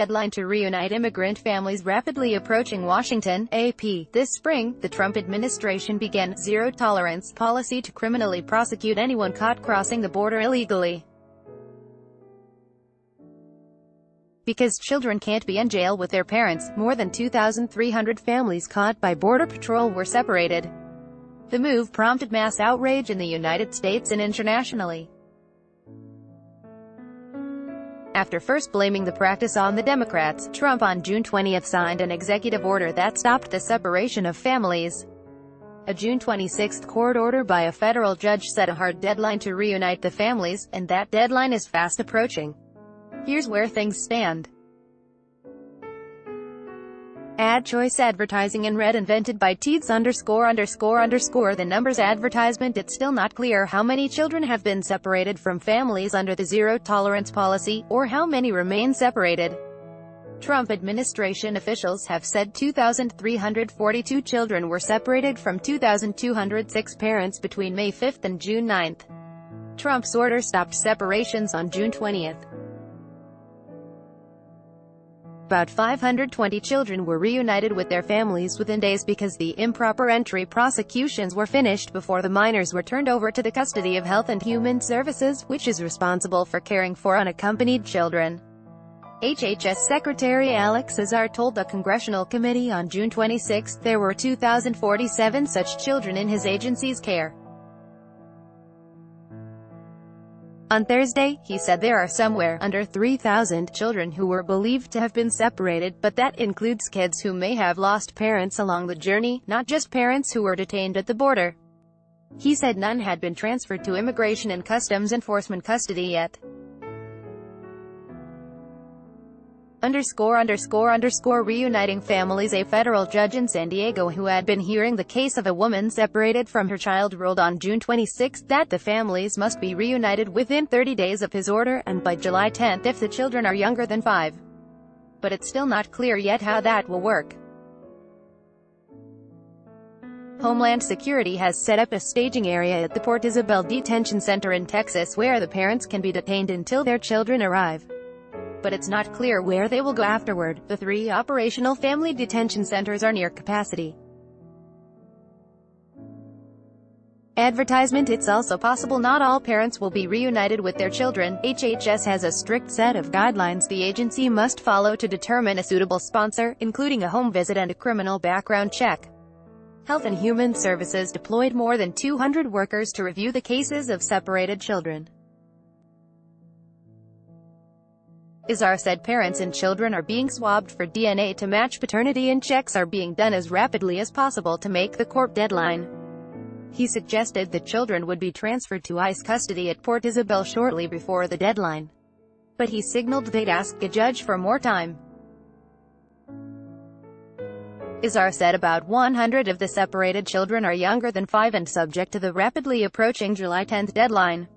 deadline to reunite immigrant families rapidly approaching. Washington, AP. This spring, the Trump administration began zero-tolerance policy to criminally prosecute anyone caught crossing the border illegally. Because children can't be in jail with their parents, more than 2,300 families caught by Border Patrol were separated. The move prompted mass outrage in the United States and internationally. After first blaming the practice on the Democrats, Trump on June 20 signed an executive order that stopped the separation of families. A June 26 court order by a federal judge set a hard deadline to reunite the families, and that deadline is fast approaching. Here's where things stand. Ad choice advertising in red invented by Teeds _____ the numbers advertisement. It's still not clear how many children have been separated from families under the zero-tolerance policy, or how many remain separated. Trump administration officials have said 2,342 children were separated from 2,206 parents between May 5 and June 9. Trump's order stopped separations on June 20. About 520 children were reunited with their families within days because the improper entry prosecutions were finished before the minors were turned over to the custody of Health and Human Services, which is responsible for caring for unaccompanied children. HHS Secretary Alex Azar told the Congressional Committee on June 26 there were 2,047 such children in his agency's care. On Thursday, he said there are somewhere under 3,000 children who were believed to have been separated, but that includes kids who may have lost parents along the journey, not just parents who were detained at the border. He said none had been transferred to Immigration and Customs Enforcement custody yet. Reuniting families. A federal judge in San Diego who had been hearing the case of a woman separated from her child ruled on June 26 that the families must be reunited within 30 days of his order, and by July 10 if the children are younger than 5. But it's still not clear yet how that will work. Homeland Security has set up a staging area at the Port Isabel Detention Center in Texas where the parents can be detained until their children arrive. But it's not clear where they will go afterward. The 3 operational family detention centers are near capacity. Advertisement. It's also possible not all parents will be reunited with their children. HHS has a strict set of guidelines the agency must follow to determine a suitable sponsor, including a home visit and a criminal background check. Health and Human Services deployed more than 200 workers to review the cases of separated children. Azar said parents and children are being swabbed for DNA to match paternity and checks are being done as rapidly as possible to make the court deadline. He suggested that children would be transferred to ICE custody at Port Isabel shortly before the deadline. But he signaled they'd ask a judge for more time. Azar said about 100 of the separated children are younger than 5 and subject to the rapidly approaching July 10 deadline.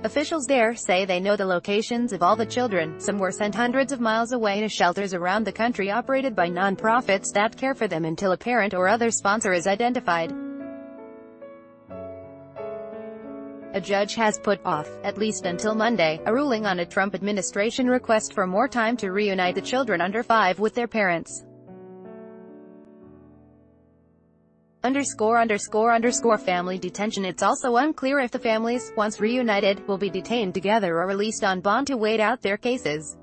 Officials there say they know the locations of all the children. Some were sent hundreds of miles away to shelters around the country operated by non-profits that care for them until a parent or other sponsor is identified. A judge has put off, at least until Monday, a ruling on a Trump administration request for more time to reunite the children under 5 with their parents. Family detention. It's also unclear if the families, once reunited, will be detained together or released on bond to wait out their cases.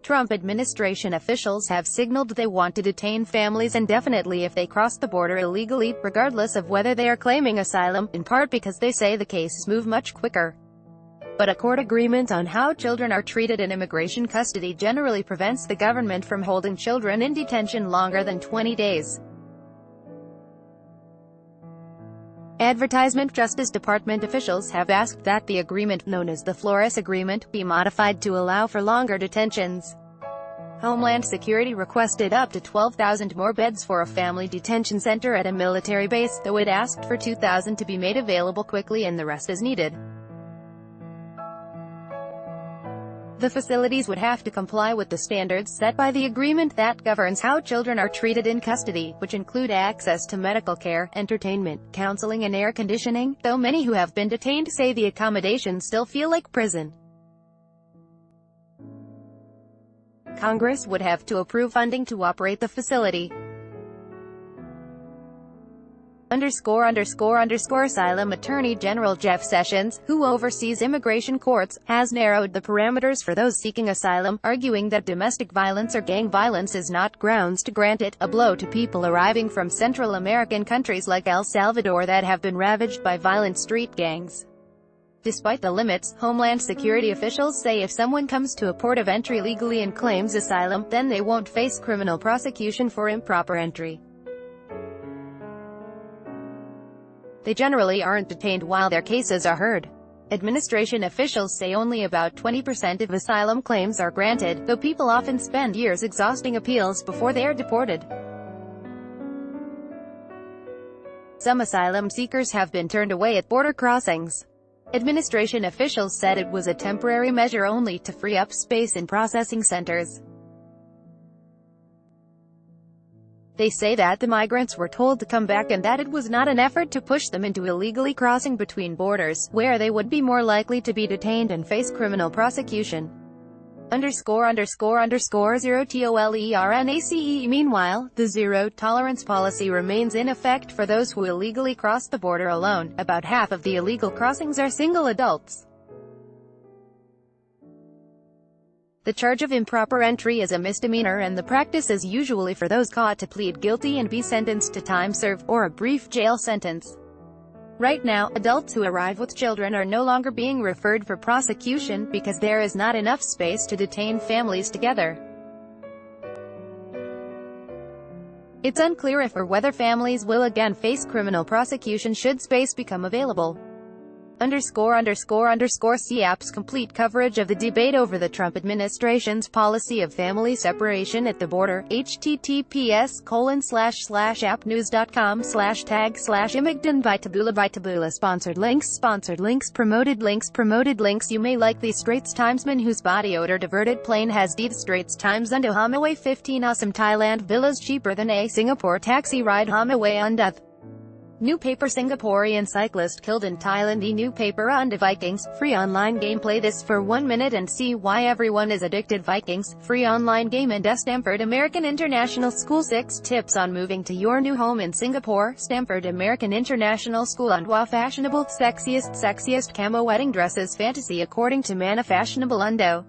Trump administration officials have signaled they want to detain families indefinitely if they cross the border illegally, regardless of whether they are claiming asylum, in part because they say the cases move much quicker. But a court agreement on how children are treated in immigration custody generally prevents the government from holding children in detention longer than 20 days. Advertisement. Justice Department officials have asked that the agreement, known as the Flores Agreement, be modified to allow for longer detentions. Homeland Security requested up to 12,000 more beds for a family detention center at a military base, though it asked for 2,000 to be made available quickly and the rest as needed. The facilities would have to comply with the standards set by the agreement that governs how children are treated in custody, which include access to medical care, entertainment, counseling and air conditioning, though many who have been detained say the accommodations still feel like prison. Congress would have to approve funding to operate the facility. Asylum Attorney General Jeff Sessions, who oversees immigration courts, has narrowed the parameters for those seeking asylum, arguing that domestic violence or gang violence is not grounds to grant it, a blow to people arriving from Central American countries like El Salvador that have been ravaged by violent street gangs. Despite the limits, Homeland Security officials say if someone comes to a port of entry legally and claims asylum, then they won't face criminal prosecution for improper entry. They generally aren't detained while their cases are heard. Administration officials say only about 20% of asylum claims are granted, though people often spend years exhausting appeals before they are deported. Some asylum seekers have been turned away at border crossings. Administration officials said it was a temporary measure only to free up space in processing centers. They say that the migrants were told to come back and that it was not an effort to push them into illegally crossing between borders, where they would be more likely to be detained and face criminal prosecution. ___0 TOLERNACE. Meanwhile, the zero-tolerance policy remains in effect for those who illegally cross the border alone. About half of the illegal crossings are single adults. The charge of improper entry is a misdemeanor and the practice is usually for those caught to plead guilty and be sentenced to time served, or a brief jail sentence. Right now, adults who arrive with children are no longer being referred for prosecution, because there is not enough space to detain families together. It's unclear if or whether families will again face criminal prosecution should space become available. See app's complete coverage of the debate over the Trump administration's policy of family separation at the border. https://appnews.com/tag/immigrant by Taboola. Sponsored links, promoted links. You may like the Straits Timesman whose body odor diverted plane has deed. Straits Times undo Hamaway 15 awesome Thailand villas cheaper than a Singapore taxi ride. Hamaway undeath. New paper Singaporean cyclist killed in Thailand. The new paper on the Vikings. Free online game. Play this for 1 minute and see why everyone is addicted. Vikings. Free online game. And Stanford American International School. 6 tips on moving to your new home in Singapore. Stanford American International School. Undwa fashionable, sexiest camo wedding dresses fantasy according to Mana Fashionable Undo.